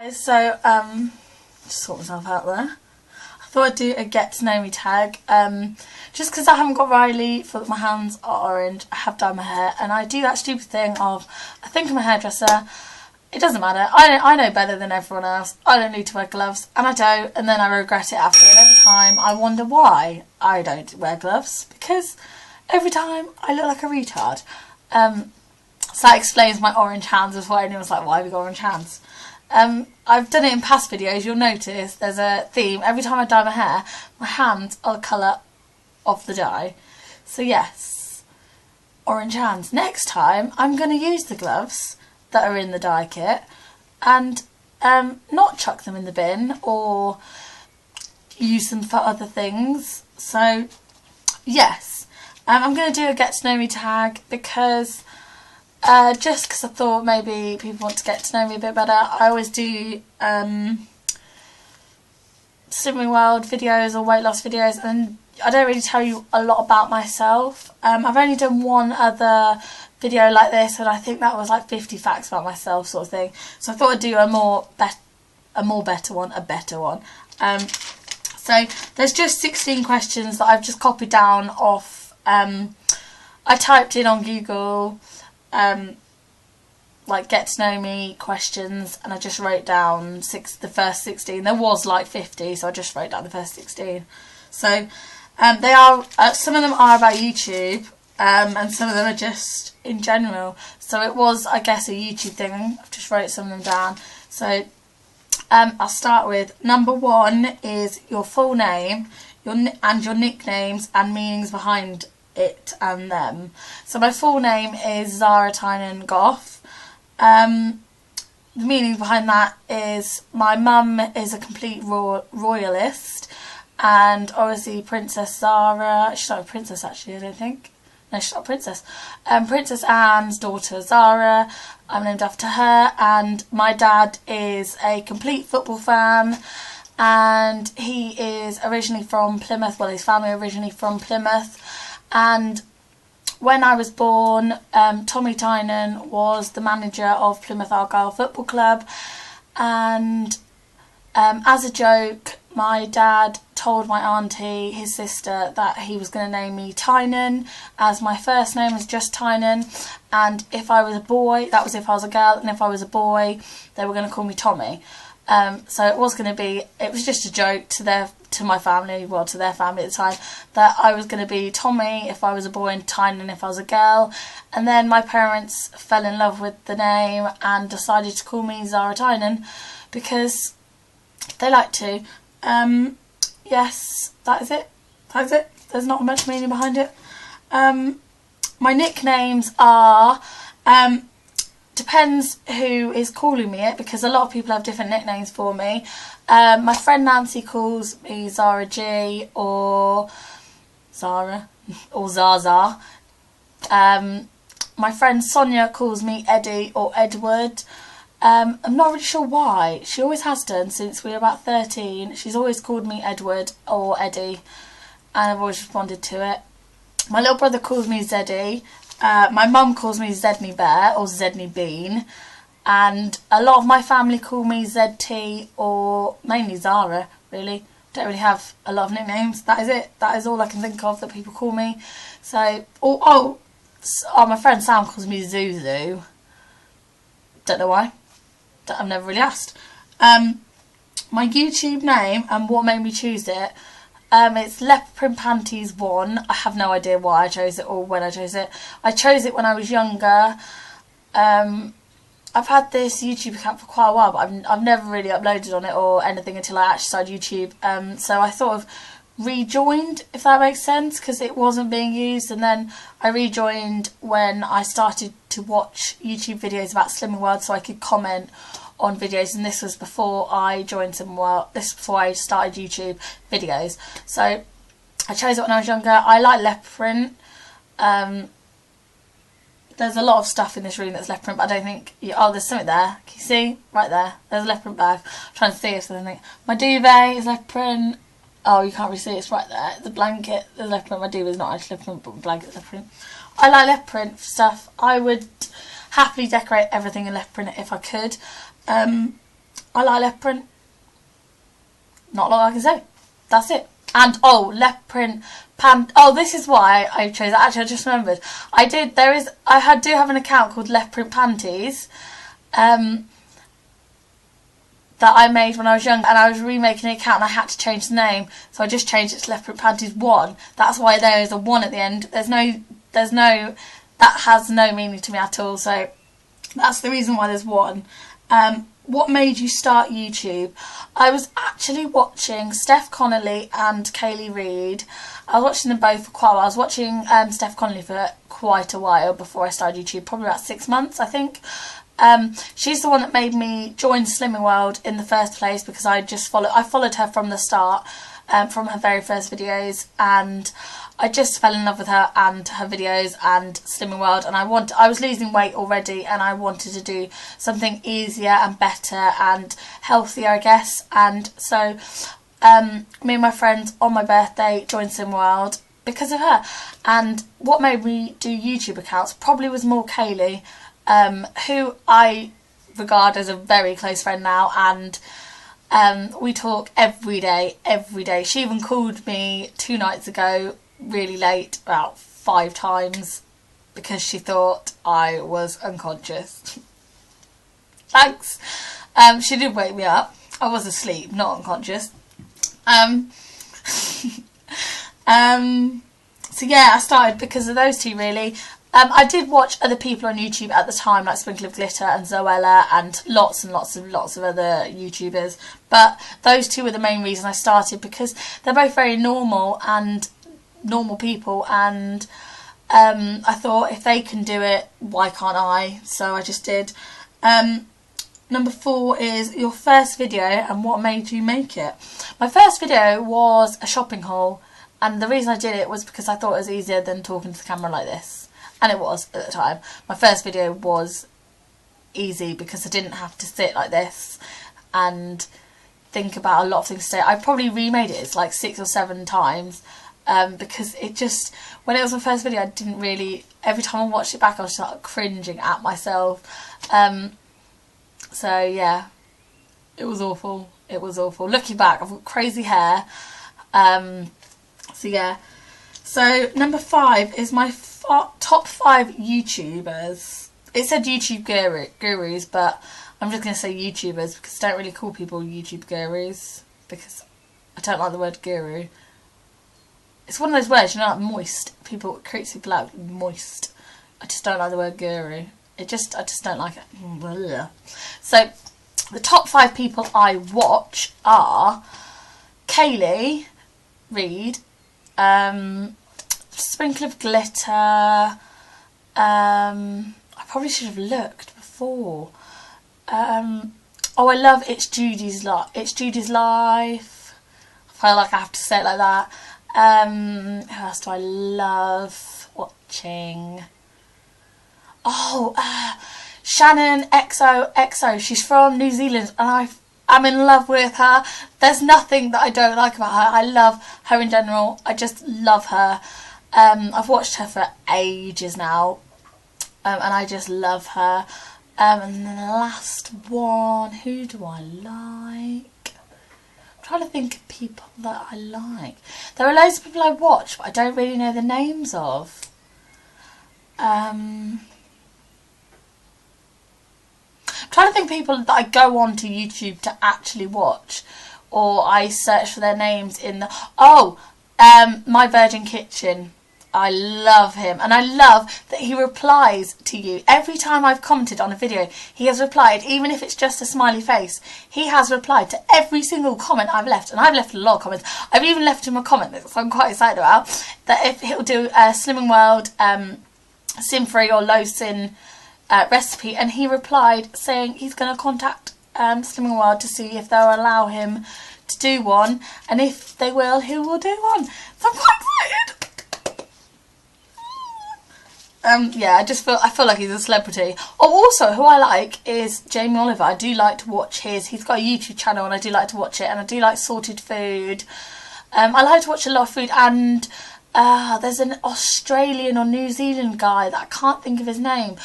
So, just sort myself out there. I thought I'd do a get to know me tag. Just because I haven't got Riley, thought that my hands are orange, I have dyed my hair, and I do that stupid thing of, I think I'm a hairdresser, it doesn't matter, I know better than everyone else, I don't need to wear gloves, and I don't, and then I regret it after, and every time I wonder why I don't wear gloves, because every time I look like a retard. So that explains my orange hands as well. Anyone's like, why have you got orange hands? I've done it in past videos. You'll notice there's a theme. Every time I dye my hair, my hands are the colour of the dye. So yes, orange hands. Next time, I'm going to use the gloves that are in the dye kit and not chuck them in the bin or use them for other things. So yes, I'm going to do a get to know me tag because just because I thought maybe people want to get to know me a bit better. I always do Slimming World videos or weight loss videos, and I don't really tell you a lot about myself. I've only done one other video like this, and I think that was like 50 facts about myself sort of thing. So I thought I'd do a better one. So there's just 16 questions that I've just copied down off. I typed in on Google like get to know me questions, and I just wrote down the first 16. There was like 50, so I just wrote down the first 16. So they are some of them are about YouTube, and some of them are just in general. So it was, I guess, a YouTube thing. I've just wrote some of them down. So I'll start with number 1 is your full name, and your nicknames and meanings behind it and them. So my full name is Zara Tynan Goff. The meaning behind that is my mum is a complete royalist, and obviously Princess Zara, she's not a princess actually, I don't think. No, she's not a princess. Princess Anne's daughter Zara, I'm named after her, and my dad is a complete football fan, and he is originally from Plymouth, well, his family are originally from Plymouth. And when I was born, Tommy Tynan was the manager of Plymouth Argyle Football Club, and as a joke, my dad told my auntie, his sister, that he was going to name me Tynan, as my first name was just Tynan, and if I was a boy, that was if I was a girl, and if I was a boy, they were going to call me Tommy. So it was just a joke to my family, well, to their family at the time, that I was going to be Tommy if I was a boy and Tynan if I was a girl. And then my parents fell in love with the name and decided to call me Zara Tynan because they like to. Yes, that is it. There's not much meaning behind it. My nicknames are, depends who is calling me it, because a lot of people have different nicknames for me. My friend Nancy calls me Zara G, or Zara, or Zaza. My friend Sonia calls me Eddie or Edward. I'm not really sure why. She always has done since we were about 13. She's always called me Edward or Eddie, and I've always responded to it. My little brother calls me Zeddy. My mum calls me Zedney Bear or Zedney Bean, and a lot of my family call me ZT or mainly Zara, really. Don't really have a lot of nicknames. That is it. That is all I can think of that people call me. So, my friend Sam calls me Zuzu. Don't know why. I've never really asked. My YouTube name and what made me choose it. It's Leopard Print Panties 1. I have no idea why I chose it or when I chose it. I chose it when I was younger. I've had this YouTube account for quite a while, but I've never really uploaded on it or anything until I actually started YouTube. So I sort of rejoined, if that makes sense, because it wasn't being used, and then I rejoined when I started to watch YouTube videos about Slimming World so I could comment on videos, and this was before I joined Slimming World. This was before I started YouTube videos. So I chose it when I was younger. I like leopard print. There's a lot of stuff in this room that's leopard print, but I don't think... oh, there's something there. Can you see? Right there. There's a leopard print bag. I'm trying to see if there's anything. My duvet is leopard print. Oh, you can't really see. It's right there. The blanket, the leopard print. My duvet is not actually leopard print, but my blanket's leopard print. I like leopard print stuff. I would happily decorate everything in leopard print if I could. I like leopard print. Not a lot I can say. That's it. And oh, leopard print oh, this is why I chose that. Actually, I just remembered. I do have an account called Leopard Print Panties. That I made when I was young, and I was remaking an account and I had to change the name, so I just changed it to Leopard Print Panties 1. That's why there is a 1 at the end. That has no meaning to me at all, so that's the reason why there's 1. What made you start YouTube? I was actually watching Steph Connolly and Kaylee Reid. I was watching them both for quite a while. I was watching Steph Connolly for quite a while before I started YouTube, probably about 6 months, I think. She's the one that made me join Slimming World in the first place, because I followed her from the start, from her very first videos, and I just fell in love with her and her videos and Slimming World, and I was losing weight already, and I wanted to do something easier and better and healthier, I guess. And so me and my friends on my birthday joined Slimming World because of her. And what made me do YouTube accounts probably was more Kaylee, who I regard as a very close friend now, and we talk every day. She even called me 2 nights ago really late, about 5 times, because she thought I was unconscious. Thanks. She did wake me up. I was asleep, not unconscious. So yeah, I started because of those two, really. I did watch other people on YouTube at the time, like Sprinkle of Glitter and Zoella, and lots of other YouTubers. But those two were the main reason I started, because they're both very normal people, and I thought, if they can do it, why can't I? So I just did. Number 4 is your first video and what made you make it. My first video was a shopping haul, and the reason I did it was because I thought it was easier than talking to the camera like this. And it was at the time. My first video was easy because I didn't have to sit like this and think about a lot of things to say. I probably remade it like 6 or 7 times, because it just, when it was my first video, I didn't really, every time I watched it back I was just like cringing at myself. So yeah, it was awful. It was awful. Looking back, I've got crazy hair. So yeah. So number 5 is my top 5 YouTubers. It said YouTube gurus, but I'm just going to say YouTubers, because I don't really call people YouTube gurus, because I don't like the word guru. It's one of those words, you know, like moist. People, it creeps people out, moist. I just don't like the word guru. I just don't like it. So the top 5 people I watch are Kaylee Reid, Sprinkle of Glitter. I probably should have looked before. Oh, I love It's Judy's Life. I feel like I have to say it like that. Who else do I love watching? Oh, Shannon XOXO. She's from New Zealand, and I'm in love with her. There's nothing that I don't like about her. I love her in general. I just love her. I've watched her for ages now, and I just love her. And then the last one, who do I like? I'm trying to think of people that I like. There are loads of people I watch, but I don't really know the names of. I'm trying to think of people that I go on to YouTube to actually watch, or I search for their names in the... Oh, My Virgin Kitchen. I love him, and I love that he replies to you. Every time I've commented on a video, he has replied, even if it's just a smiley face. He has replied to every single comment I've left, and I've left a lot of comments. I've even left him a comment that I'm quite excited about, that if he'll do a Slimming World sin-free or low-sin recipe, and he replied saying he's going to contact Slimming World to see if they'll allow him to do one, and if they will, he will do one. So I'm quite excited. Yeah, I feel like he's a celebrity. Oh, also, who I like is Jamie Oliver. I do like to watch he's got a YouTube channel, and I do like to watch it, and I do like sorted food. I like to watch a lot of food, and there's an Australian or New Zealand guy that I can't think of his name.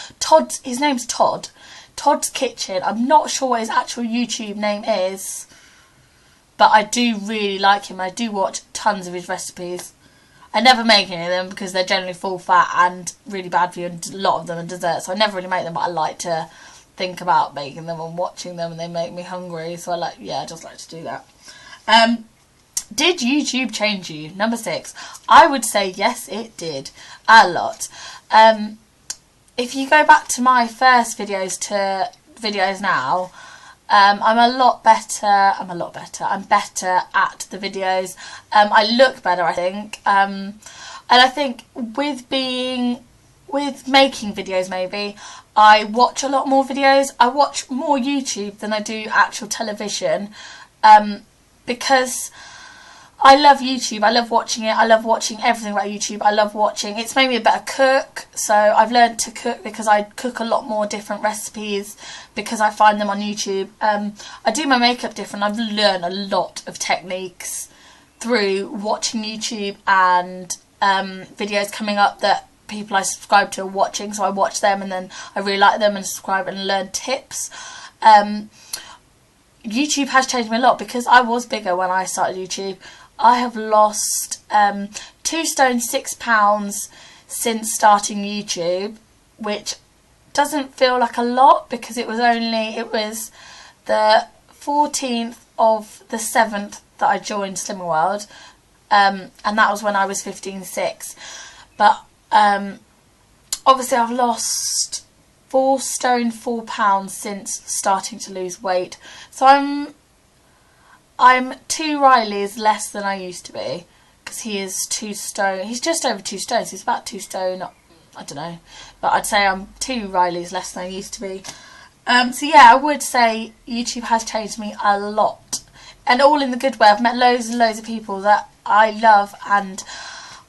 His name's Todd. Todd's Kitchen. I'm not sure what his actual YouTube name is, but I do really like him. I do watch tons of his recipes. I never make any of them because they're generally full fat and really bad for you, and a lot of them are dessert, so I never really make them, but I like to think about making them and watching them, and they make me hungry, so I just like to do that. Did YouTube change you? Number 6. I would say yes, it did. A lot. If you go back to my first videos to videos now, I'm better at the videos. I look better, I think. And I think with making videos, maybe, I watch a lot more videos. I watch more YouTube than I do actual television. Because I love YouTube. I love watching it. I love watching everything about YouTube. It's made me a better cook. So I've learned to cook because I cook a lot more different recipes because I find them on YouTube. I do my makeup different. I've learned a lot of techniques through watching YouTube and videos coming up that people I subscribe to are watching. So I watch them and then I really like them and subscribe and learn tips. YouTube has changed me a lot because I was bigger when I started YouTube. I have lost 2 stone 6 pounds since starting YouTube, which doesn't feel like a lot because it was the 14th of the 7th that I joined Slimming World, and that was when I was 15.6. But obviously I've lost 4 stone 4 pounds since starting to lose weight. So I'm 2 Rileys less than I used to be because he is 2 stone. He's just over 2 stones. He's about 2 stone. I don't know, but I'd say I'm 2 Rileys less than I used to be. So yeah, I would say YouTube has changed me a lot, and all in the good way. I've met loads and loads of people that I love and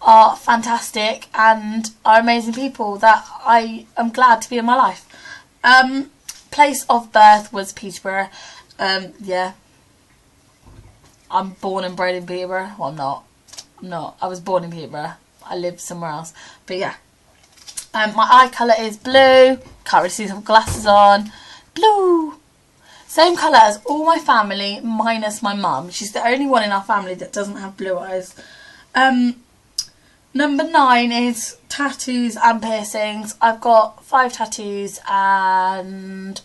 are fantastic and are amazing people that I am glad to be in my life. Place of birth was Peterborough. Yeah, I'm born and bred in Peterborough. Well, I'm not. I was born in Peterborough. I lived somewhere else. But yeah. My eye colour is blue. Can't really see some glasses on. Blue. Same colour as all my family minus my mum. She's the only one in our family that doesn't have blue eyes. Number 9 is tattoos and piercings. I've got 5 tattoos and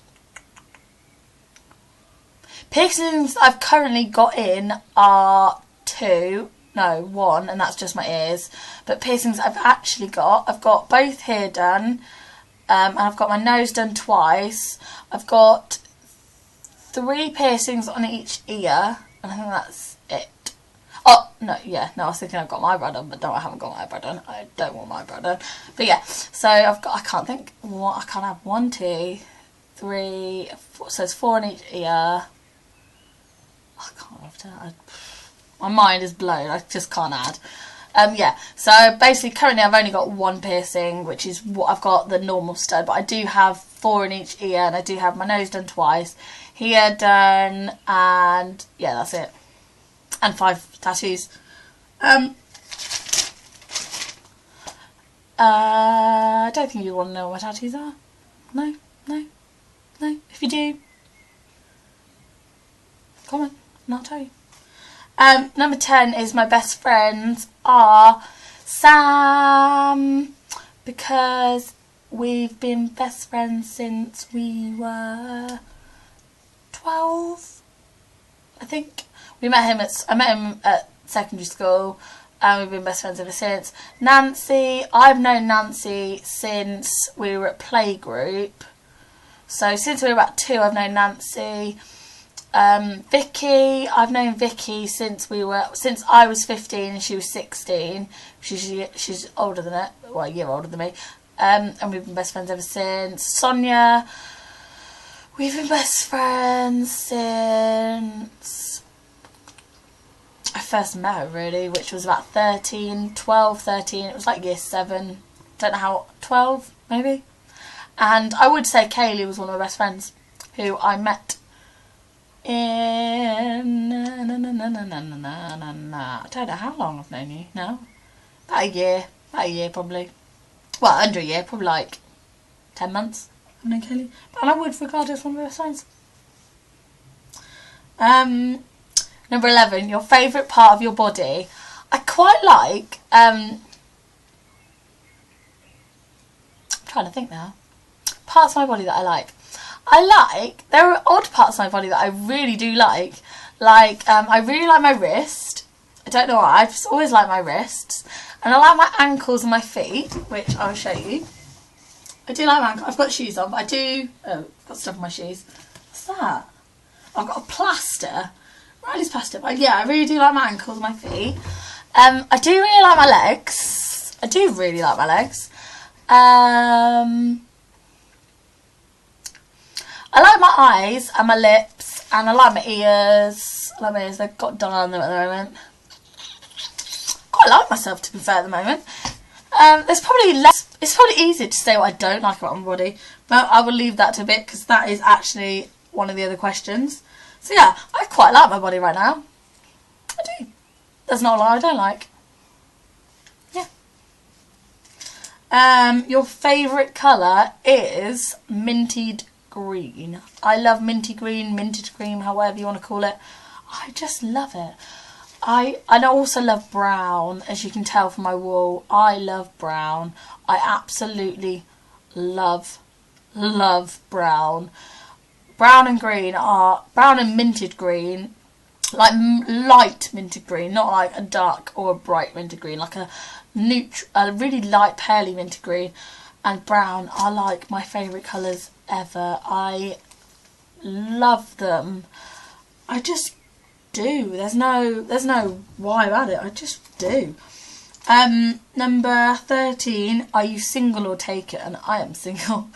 piercings I've currently got in are 1, and that's just my ears. But piercings I've actually got, I've got both here done, and I've got my nose done twice. I've got 3 piercings on each ear, and I think that's it. Oh, no, yeah, no, I was thinking I've got my eyebrow done, but no, I haven't got my eyebrow done. I don't want my eyebrow done. But yeah, so I can't think, I can't have 1, 2, 3, 4, so it's 4 on each ear. I can't have that. My mind is blown. I just can't add. Yeah, so basically currently I've only got 1 piercing, which is what I've got, the normal stud, but I do have 4 in each ear, and I do have my nose done twice, here done, and yeah, that's it. And 5 tattoos. I don't think you want to know what my tattoos are. No. If you do, comment and I'll tell you. Number 10 is my best friends are Sam, because we've been best friends since we were 12, I think. I met him at secondary school, and we've been best friends ever since. Nancy, I've known Nancy since we were at playgroup. So since we were about 2, I've known Nancy. Vicky, I've known Vicky since I was 15 and she was 16. She's older than it, well, a year older than me. And we've been best friends ever since. Sonia, we've been best friends since I first met her, really, which was about 12, 13. It was like year 7. Don't know how, 12 maybe. And I would say Kaylee was one of my best friends, who I met in I don't know how long I've known you now. About a year probably. Well, under a year, probably like 10 months. No, Kelly. But I would regard it as one of those signs. Number 11, your favourite part of your body. I quite like, I'm trying to think now. Parts of my body that I like. There are odd parts of my body that I really do like. I really like my wrist. I don't know why, I've just always liked my wrists. And I like my ankles and my feet, which I'll show you. I do like my ankles. I've got shoes on, but I do... Oh, I've got stuff on my shoes. What's that? I've got a plaster. Riley's plaster. But yeah, I really do like my ankles and my feet. I do really like my legs. I do really like my legs. I like my eyes and my lips, and I like my ears. I like my ears. They've got done on them at the moment. Quite like myself, to be fair, at the moment. There's probably less. It's probably easier to say what I don't like about my body, but I will leave that to a bit because that is actually one of the other questions. So yeah, I quite like my body right now. I do. There's not a lot I don't like. Yeah. Your favourite colour is minted green. I love minty green, minted green, however you want to call it. I just love it. I also love brown, as you can tell from my wool. I love brown. I absolutely love brown. Brown and minted green, like light minted green, not like a dark or a bright minted green, like a really light paley minted green, and brown are like my favourite colours ever. I love them. I just do. There's no why about it. I just do. Number 13, are you single or taken? I am single.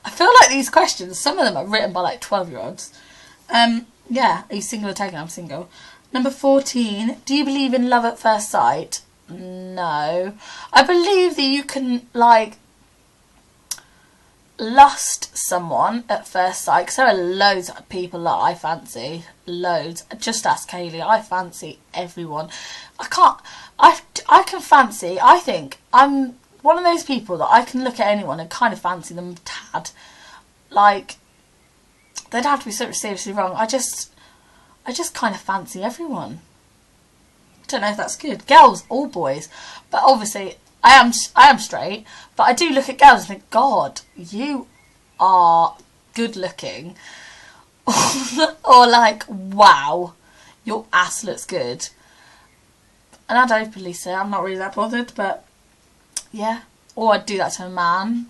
I feel like these questions, some of them are written by like 12-year-olds. Yeah, are you single or taken? I'm single. Number 14, do you believe in love at first sight? No. I believe that you can, like, lust someone at first sight, because there are loads of people that I fancy. Loads. Just ask Kaylee. I fancy everyone. I can fancy, I think, I'm one of those people that I can look at anyone and kind of fancy them tad. Like, they'd have to be sort of seriously wrong. I just kind of fancy everyone. I don't know if that's good. Girls or boys. But obviously, I am straight. But I do look at girls and think, God, you are good looking. Or like, wow, your ass looks good. And I'd openly say I'm not really that bothered, but yeah. Or I'd do that to a man.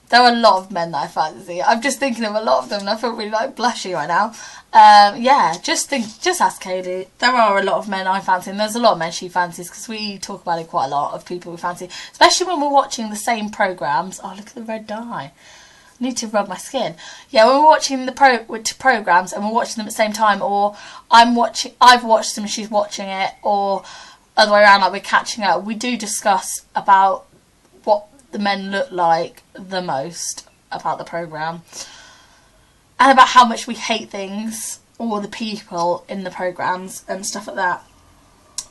There are a lot of men that I fancy. I'm just thinking of a lot of them and I feel really like blushy right now. Yeah, just ask Katie. There are a lot of men I fancy, and there's a lot of men she fancies, because we talk about it quite a lot, of people we fancy. Especially when we're watching the same programmes. Oh, look at the red dye. I need to rub my skin. Yeah, when we're watching the programmes and we're watching them at the same time, or I've watched them and she's watching it, or other way around, like we're catching up, we do discuss about what the men look like the most about the programme, and about how much we hate things or the people in the programmes and stuff like that.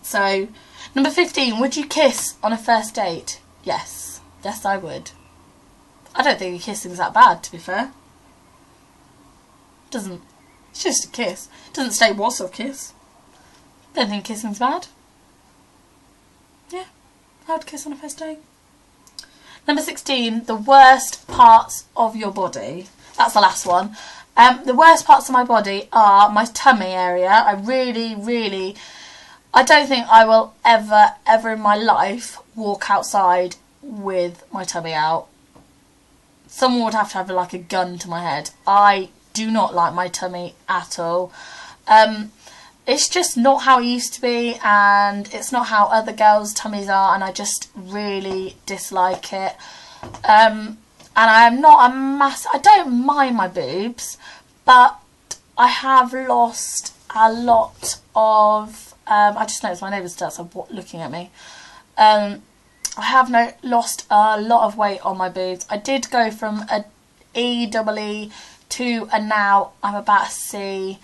So, number 15, would you kiss on a first date? Yes. Yes, I would. I don't think kissing's that bad, to be fair. It's just a kiss. It doesn't state what sort of kiss. Don't think kissing's bad. Yeah, I would kiss on a first date. Number 16, the worst parts of your body. That's the last one. The worst parts of my body are my tummy area. I don't think I will ever in my life walk outside with my tummy out. Someone would have to have like a gun to my head. I do not like my tummy at all. It's just not how it used to be, and it's not how other girls' tummies are, and I just really dislike it. And I am not I don't mind my boobs, but I have lost a lot of, I just noticed my neighbours are looking at me. I have lost a lot of weight on my boobs. I did go from a EEE to a now I'm about a C.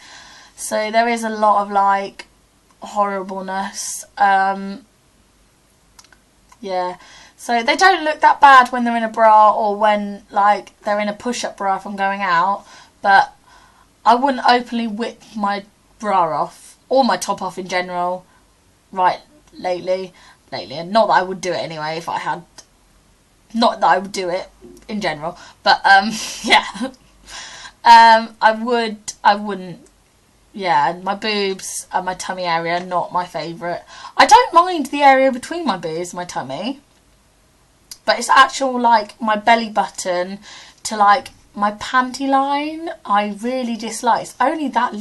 So there is a lot of like horribleness. Yeah. So they don't look that bad when they're in a bra or when like they're in a push-up bra if I'm going out, but I wouldn't openly whip my bra off or my top off in general lately, and not that I would do it anyway if I had, not that I would do it in general, but yeah. I wouldn't. Yeah, my boobs and my tummy area, not my favourite. I don't mind the area between my boobs and my tummy, but it's actual like my belly button to like my panty line I really dislike. It's only that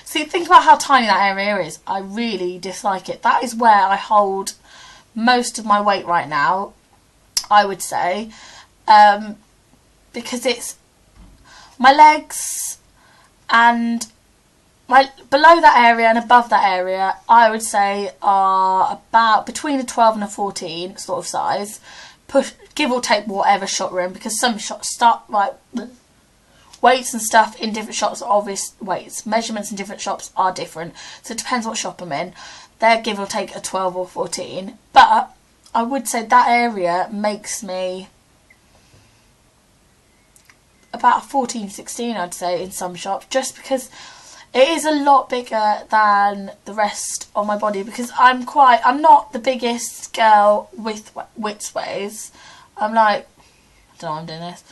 see, think about how tiny that area is. I really dislike it. That is where I hold most of my weight right now, I would say, because it's my legs and my below that area and above that area, I would say are about between a 12 and a 14 sort of size. Give or take whatever shop you're in, because some shops start like weights and stuff in different shops are obvious weights. Measurements in different shops are different. So it depends what shop I'm in. They're give or take a 12 or 14. But I would say that area makes me about 14, 16 I'd say in some shops, just because it is a lot bigger than the rest of my body, because I'm not the biggest girl with width ways. I'm like, I don't know why I'm doing this.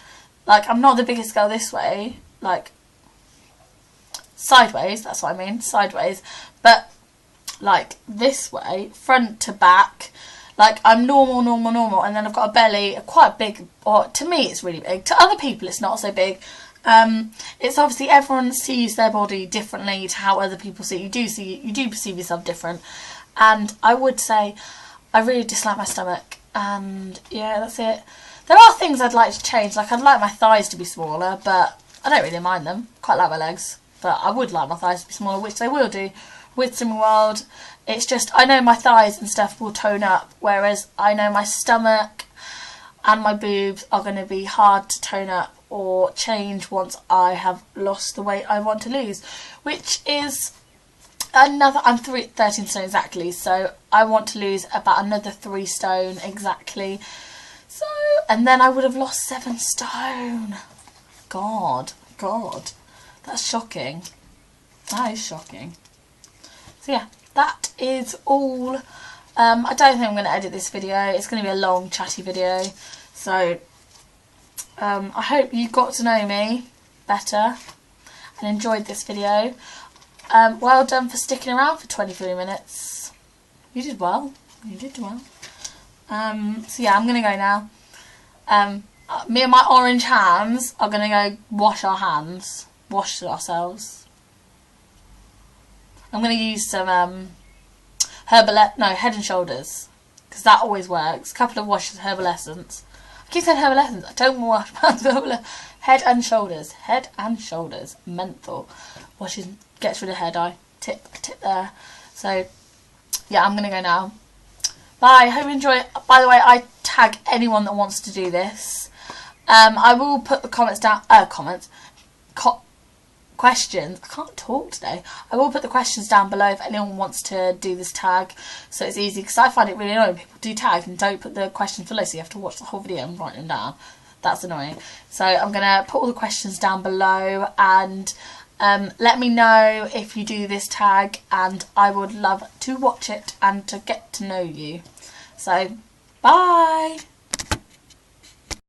Like, I'm not the biggest girl this way, like, sideways, that's what I mean, sideways. But, like, this way, front to back, like, I'm normal, and then I've got a belly, quite big, or to me it's really big. To other people it's not so big. It's obviously everyone sees their body differently to how other people see it. You do perceive yourself different, and I would say I really dislike my stomach, and yeah, that's it. There are things I'd like to change, like I'd like my thighs to be smaller, but I don't really mind them. Quite like my legs, but I would like my thighs to be smaller, which they will do with Slimming World. It's just I know my thighs and stuff will tone up, whereas I know my stomach and my boobs are going to be hard to tone up or change once I have lost the weight I want to lose, which is another, I'm 13 stone exactly, so I want to lose about another 3 stone exactly. So, and then I would have lost 7 stone. God, that's shocking. That is shocking. So yeah, that is all. I don't think I'm going to edit this video. It's going to be a long, chatty video. So, I hope you got to know me better and enjoyed this video. Well done for sticking around for 23 minutes. You did well. You did well. So yeah, I'm going to go now. Me and my orange hands are going to go wash our hands. Wash ourselves. I'm going to use some Head and Shoulders, because that always works. A couple of washes of Herbal Essence. I keep saying Herbal Essence. I don't wash my hands with Head and Shoulders. Head and Shoulders. Menthol. Washes, gets rid of hair dye. Tip there. So, yeah, I'm going to go now. Bye. Hope you enjoy it. By the way, I tag anyone that wants to do this. I will put the comments down. Questions. I can't talk today. I will put the questions down below if anyone wants to do this tag, so it's easy, because I find it really annoying. People do tags and don't put the questions below, so you have to watch the whole video and write them down. That's annoying. So I'm going to put all the questions down below, and let me know if you do this tag, and I would love to watch it and to get to know you. So, bye!